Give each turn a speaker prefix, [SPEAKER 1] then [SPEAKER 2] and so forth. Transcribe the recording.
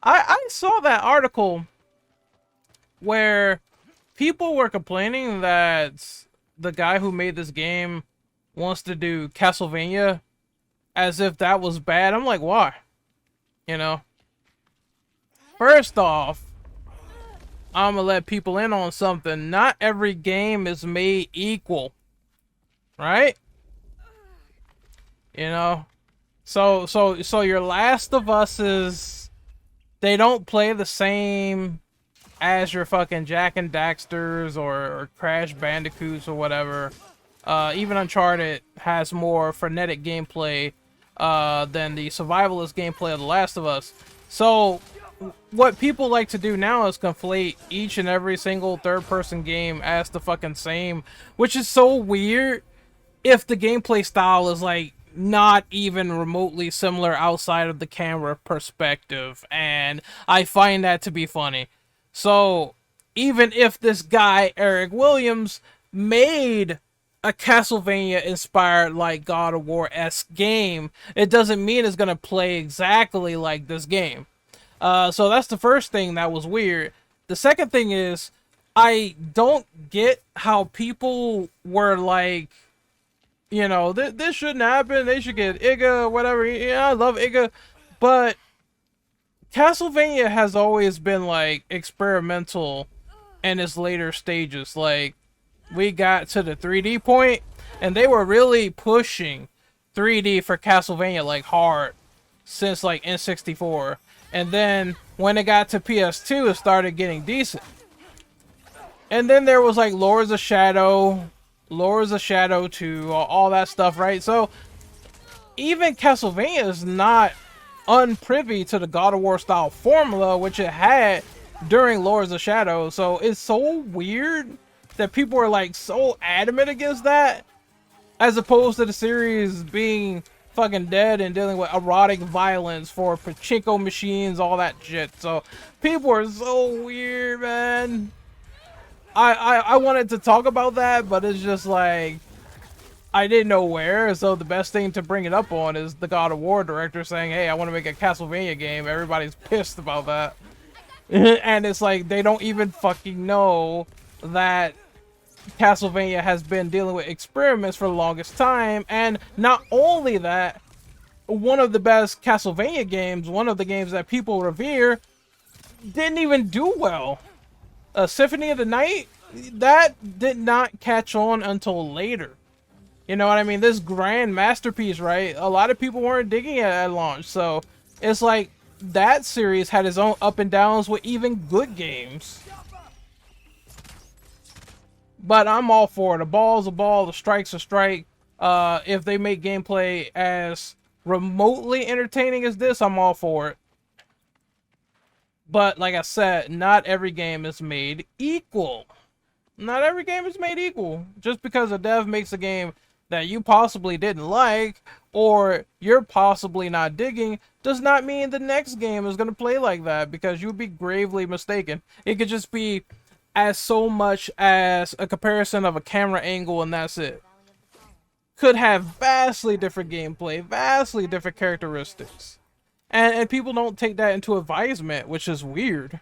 [SPEAKER 1] I saw that article where people were complaining that the guy who made this game wants to do Castlevania as if that was bad. I'm like, why? You know? First off, I'm gonna let people in on something. Not every game is made equal. Right? You know? So your Last of Us is, they don't play the same as your fucking Jack and Daxters or Crash Bandicoots or whatever. Even Uncharted has more frenetic gameplay than the survivalist gameplay of The Last of Us. So what people like to do now is conflate each and every single third-person game as the fucking same, which is so weird if the gameplay style is like not even remotely similar outside of the camera perspective, and I find that to be funny. So even if this guy Eric Williams made a Castlevania inspired like God of War-esque game, it doesn't mean it's gonna play exactly like this game. So that's the first thing that was weird. The second thing is, I don't get how people were like, you know, this shouldn't happen, they should get Iga, whatever. Yeah, I love Iga, but Castlevania has always been like experimental in its later stages. Like, we got to the 3D point, and they were really pushing 3D for Castlevania like hard since like N64. And then when it got to PS2, it started getting decent. And then there was like Lords of Shadow 2, all that stuff, right? So even Castlevania is not unprivy to the God of War style formula, which it had during Lords of Shadow. So it's so weird that people are like so adamant against that, as opposed to the series being fucking dead and dealing with erotic violence for pachinko machines, all that shit. So people are so weird, man. I wanted to talk about that, but it's just like, I didn't know where. So the best thing to bring it up on is the God of War director saying, hey, I want to make a Castlevania game. Everybody's pissed about that. And it's like, they don't even fucking know that Castlevania has been dealing with experiments for the longest time. And not only that, one of the best Castlevania games, one of the games that people revere, didn't even do well. Symphony of the Night, that did not catch on until later. You know what I mean? This grand masterpiece, right? A lot of people weren't digging it at launch. So it's like that series had its own up and downs with even good games. But I'm all for it. A ball's a ball, a strike's a strike. If they make gameplay as remotely entertaining as this, I'm all for it. But like I said, not every game is made equal. Not every game is made equal. Just because a dev makes a game that you possibly didn't like, or you're possibly not digging, does not mean the next game is going to play like that, because you'd be gravely mistaken. It could just be as so much as a comparison of a camera angle, and that's it. Could have vastly different gameplay, vastly different characteristics. And people don't take that into advisement, which is weird.